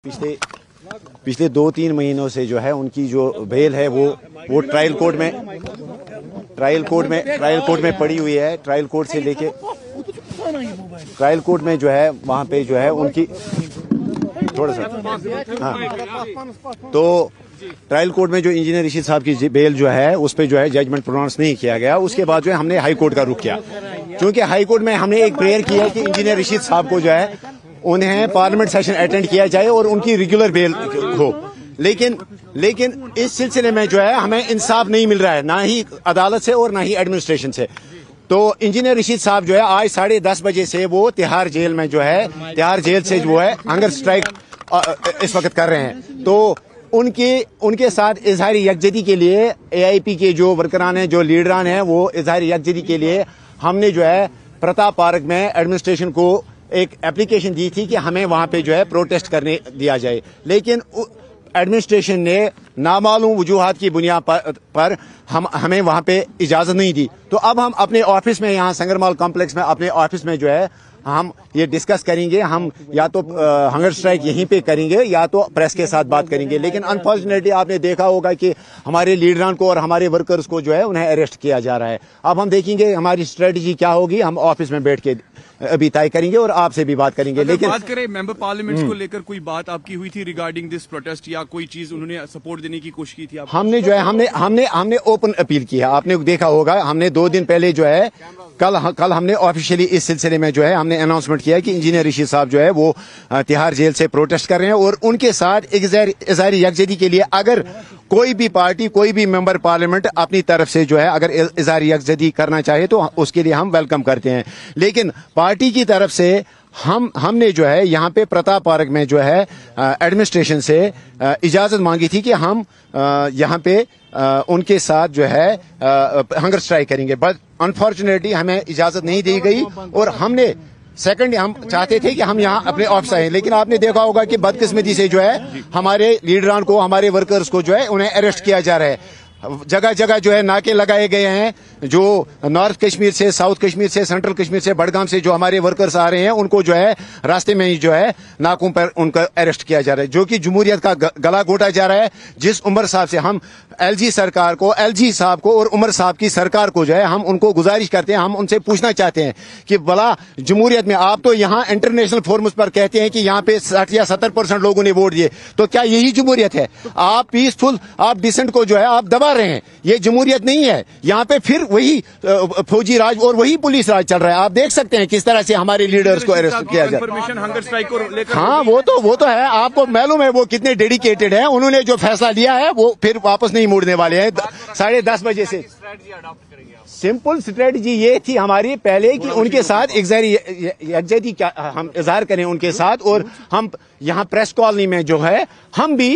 पिछले 2-3 महीनों से जो है उनकी जो बेल है वो ट्रायल कोर्ट में पड़ी हुई है। ट्रायल कोर्ट से लेके ट्रायल कोर्ट में जो है वहाँ पे जो है उनकी थोड़ा सा तो ट्रायल कोर्ट में जो इंजीनियर रशीद साहब की बेल जो है उस पे जो है जजमेंट प्रोनाउंस नहीं किया गया। उसके बाद जो है हमने हाई कोर्ट का रुख किया, क्योंकि हाई कोर्ट में हमने एक प्रेयर किया कि इंजीनियर रशीद साहब को जो है उन्हें पार्लियामेंट सेशन अटेंड किया जाए और उनकी रेगुलर बेल हो। लेकिन इस सिलसिले में जो है हमें इंसाफ नहीं मिल रहा है, ना ही अदालत से और ना ही एडमिनिस्ट्रेशन से। तो इंजीनियर रशीद साहब जो है आज 10:30 बजे से वो तिहाड़ जेल में जो है तिहाड़ जेल से जो है हंगर स्ट्राइक इस वक्त कर रहे हैं। तो उनके साथ इजहारी यकजहती के लिए AIP के जो वर्करान हैं, जो लीडरान हैं, वो इजहारी यकजहती के लिए हमने जो है प्रताप पार्क में एडमिनिस्ट्रेशन को एक एप्लीकेशन दी थी कि हमें वहां पे जो है प्रोटेस्ट करने दिया जाए। लेकिन एडमिनिस्ट्रेशन ने नामालूम वजूहात की बुनियाद पर हमें वहां पे इजाजत नहीं दी। तो अब हम अपने ऑफिस में यहाँ संगरमाल कॉम्प्लेक्स में अपने ऑफिस में जो है हम ये डिस्कस करेंगे। हम या तो हंगर स्ट्राइक यहीं पे करेंगे या तो प्रेस के साथ बात करेंगे। लेकिन अनफॉर्चुनेटली आपने देखा होगा कि हमारे लीडरान को और हमारे वर्कर्स को जो है उन्हें अरेस्ट किया जा रहा है। अब हम देखेंगे हमारी स्ट्रेटजी क्या होगी, हम ऑफिस में बैठ के अभी तय करेंगे और आपसे भी बात करेंगे। लेकिन बात करें मेंबर पार्लियामेंट को लेकर कोई बात आपकी हुई थी रिगार्डिंग दिस प्रोटेस्ट, या कोई चीज उन्होंने सपोर्ट देने की कोशिश की थी? हमने जो है हमने ओपन अपील की है। आपने देखा होगा हमने 2 दिन पहले जो है कल हमने ऑफिशियली इस सिलसिले में जो है हमने अनाउंसमेंट किया कि इंजीनियर रशीद साहब जो है वो तिहाड़ जेल से प्रोटेस्ट कर रहे हैं और उनके साथ इजहारी यकजहती के लिए अगर कोई भी पार्टी, कोई भी मेंबर पार्लियामेंट अपनी तरफ से जो है अगर इजहारी यकजहती करना चाहे तो उसके लिए हम वेलकम करते हैं। लेकिन पार्टी की तरफ से हमने जो है यहाँ पे प्रताप पार्क में जो है एडमिनिस्ट्रेशन से इजाजत मांगी थी कि हम यहाँ पे उनके साथ जो है हंगर स्ट्राइक करेंगे, बट अनफॉर्चुनेटली हमें इजाजत नहीं दी गई। और हम चाहते थे कि हम यहाँ अपने ऑफिस आए, लेकिन आपने देखा होगा कि बदकिस्मती से जो है हमारे लीडरान को, हमारे वर्कर्स को जो है उन्हें अरेस्ट किया जा रहा है। जगह जगह जो है नाके लगाए गए हैं। जो नॉर्थ कश्मीर से, साउथ कश्मीर से, सेंट्रल कश्मीर से, बडगाम से जो हमारे वर्कर्स आ रहे हैं उनको जो है रास्ते में ही जो है नाकों पर उनका अरेस्ट किया जा रहा है, जो कि जमहूरियत का गला घोटा जा रहा है। जिस उमर साहब से हम LG साहब को और उमर साहब की सरकार को जो है हम उनको गुजारिश करते हैं, हम उनसे पूछना चाहते हैं कि भला जमहूरियत में आप तो यहाँ इंटरनेशनल फोरम्स पर कहते हैं कि यहाँ पे 60 या 70% लोगों ने वोट दिए, तो क्या यही जमहूरियत है? आप पीसफुल, आप डिसेंट को जो है आप दबा रहे हैं, ये जमहूरियत नहीं है। यहाँ पे फिर वही फौजी राज और वही पुलिस राज चल रहा है। आप देख सकते हैं किस तरह से हमारे लीडर्स को अरेस्ट किया जाए। हाँ, वो तो है, आपको मालूम है वो कितने डेडिकेटेड हैं। उन्होंने जो फैसला लिया है वो फिर वापस नहीं मोड़ने वाले हैं। 10:30 बजे से सिंपल स्ट्रेटजी ये थी हमारी पहले कि उनके साथ यकजहती हम इजहार करें उनके साथ, और हम यहाँ प्रेस कॉलोनी में जो है हम भी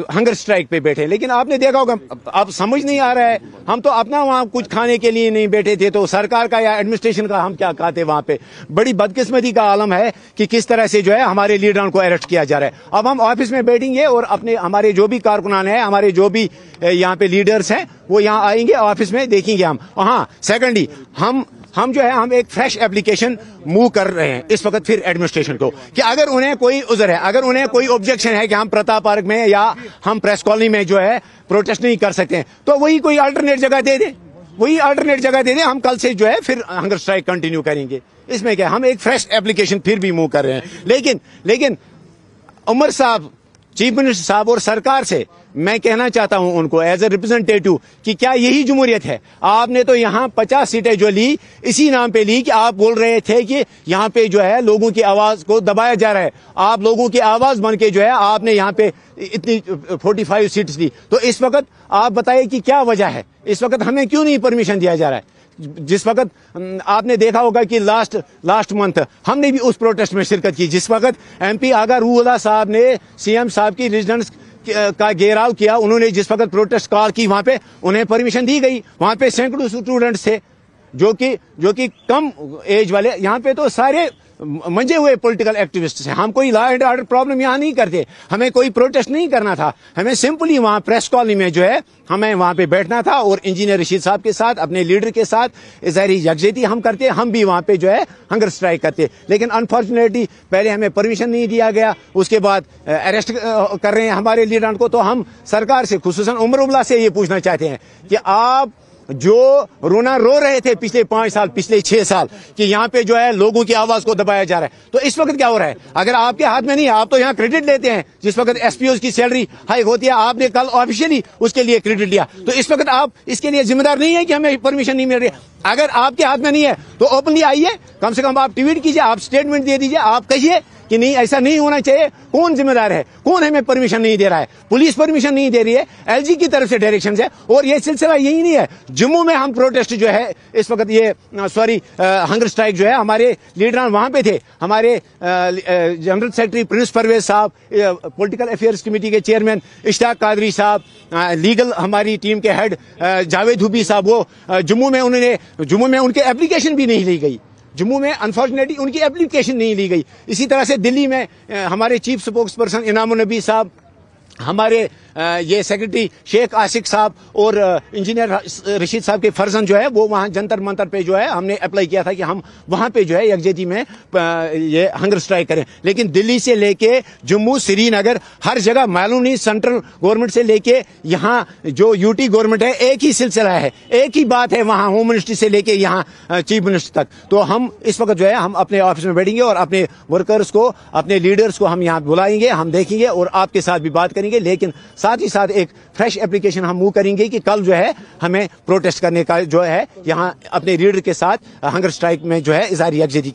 हंगर स्ट्राइक पे बैठे। लेकिन आपने देखा होगा, आप समझ नहीं आ रहा है, हम तो अपना वहाँ कुछ खाने के लिए नहीं बैठे थे, तो सरकार का या एडमिनिस्ट्रेशन का हम क्या खाते वहाँ पे। बड़ी बदकिस्मती का आलम है कि किस तरह से जो है हमारे लीडरों को अरेस्ट किया जा रहा है। अब हम ऑफिस में बैठेंगे और हमारे जो भी कारकुनान है, हमारे जो भी यहाँ पे लीडर्स हैं, वो यहाँ आएंगे ऑफिस में, देखेंगे हम। हाँ, सेकेंडली हम जो है हम एक फ्रेश एप्लीकेशन मूव कर रहे हैं इस वक्त फिर एडमिनिस्ट्रेशन को कि अगर उन्हें कोई उज़र है, अगर उन्हें कोई ऑब्जेक्शन है कि हम प्रताप पार्क में या हम प्रेस कॉलोनी में जो है प्रोटेस्ट नहीं कर सकते हैं, तो वही कोई अल्टरनेट जगह दे दे। हम कल से जो है फिर हंगर स्ट्राइक कंटिन्यू करेंगे। इसमें क्या, हम एक फ्रेश एप्लीकेशन फिर भी मूव कर रहे हैं। लेकिन उमर साहब, चीफ मिनिस्टर साहब और सरकार से मैं कहना चाहता हूं उनको एज ए रिप्रेजेंटेटिव कि क्या यही जमहूरियत है? आपने तो यहाँ 50 सीटें जो ली इसी नाम पे ली कि आप बोल रहे थे कि यहाँ पे जो है लोगों की आवाज को दबाया जा रहा है। आप लोगों की आवाज बन के जो है आपने यहाँ पे इतनी 45 सीट्स ली। तो इस वक्त आप बताइए कि क्या वजह है, इस वक्त हमें क्यों नहीं परमिशन दिया जा रहा है? जिस वक्त आपने देखा होगा कि लास्ट मंथ हमने भी उस प्रोटेस्ट में शिरकत की, जिस वक्त MP आगा रूहुल्लाह साहब ने CM साहब की रेजिडेंस का घेराव किया, उन्होंने जिस वक्त प्रोटेस्ट कॉल की, वहां पे उन्हें परमिशन दी गई। वहां पे सैकड़ों स्टूडेंट्स थे जो कि कम एज वाले, यहाँ पे तो सारे मंजे हुए पॉलिटिकल एक्टिविस्ट हैं। हम कोई लॉ एंड ऑर्डर प्रॉब्लम यहाँ नहीं करते, हमें कोई प्रोटेस्ट नहीं करना था, हमें सिंपली वहाँ प्रेस कॉलोनी में जो है हमें वहाँ पे बैठना था और इंजीनियर रशीद साहब के साथ अपने लीडर के साथ ज़ाहिरी यकजहती हम करते, हम भी वहाँ पे जो है हंगर स्ट्राइक करते। लेकिन अनफॉर्चुनेटली पहले हमें परमिशन नहीं दिया गया, उसके बाद अरेस्ट कर रहे हैं हमारे लीडर को। तो हम सरकार से खुसूसन उमर उमला से ये पूछना चाहते हैं कि आप जो रोना रो रहे थे पिछले 5 साल, पिछले 6 साल कि यहाँ पे जो है लोगों की आवाज को दबाया जा रहा है, तो इस वक्त क्या हो रहा है? अगर आपके हाथ में नहीं है, आप तो यहाँ क्रेडिट लेते हैं। जिस वक्त एसपीओ की सैलरी हाइक होती है, आपने कल ऑफिशियली उसके लिए क्रेडिट लिया, तो इस वक्त आप इसके लिए जिम्मेदार नहीं है कि हमें परमिशन नहीं मिल रही। अगर आपके हाथ में नहीं है तो ओपनली आइए, कम से कम आप ट्वीट कीजिए, आप स्टेटमेंट दे दीजिए, आप कहिए कि नहीं ऐसा नहीं होना चाहिए। कौन जिम्मेदार है? कौन हमें परमिशन नहीं दे रहा है? पुलिस परमिशन नहीं दे रही है, एलजी की तरफ से डायरेक्शन है। और ये सिलसिला यही नहीं है, जम्मू में हम प्रोटेस्ट जो है इस वक्त ये हंगर स्ट्राइक जो है, हमारे लीडर वहां पे थे, हमारे जनरल सेक्रेटरी प्रिंस परवेज साहब, पॉलिटिकल अफेयर्स कमेटी के चेयरमैन इश्ताक कादरी साहब, लीगल हमारी टीम के हेड जावेद हुबी साहब, वो जम्मू में उनके एप्लीकेशन भी नहीं ली गई। जम्मू में अनफॉर्चुनेटली उनकी एप्लीकेशन नहीं ली गई। इसी तरह से दिल्ली में हमारे चीफ स्पोक्स पर्सन इनामुल नबी साहब, हमारे ये सेक्रेटरी शेख आशिक साहब और इंजीनियर रशीद साहब के फर्जन जो है वो वहाँ जंतर मंतर पे जो है हमने अप्लाई किया था कि हम वहाँ पे जो है यकजहती में ये हंगर स्ट्राइक करें। लेकिन दिल्ली से लेके जम्मू, श्रीनगर, हर जगह मालूम नहीं, सेंट्रल गवर्नमेंट से लेके यहाँ जो यूटी गवर्नमेंट है, एक ही सिलसिला है, एक ही बात है वहाँ होम मिनिस्ट्री से लेके यहाँ चीफ मिनिस्टर तक। तो हम इस वक्त जो है हम अपने ऑफिस में बैठेंगे और अपने वर्कर्स को, अपने लीडर्स को हम यहाँ बुलाएंगे, हम देखेंगे और आपके साथ भी बात करेंगे। लेकिन साथ ही साथ एक फ्रेश एप्लीकेशन हम मूव करेंगे कि कल जो है हमें प्रोटेस्ट करने का जो है यहाँ अपने लीडर के साथ हंगर स्ट्राइक में जो है इज़हार यकजहती के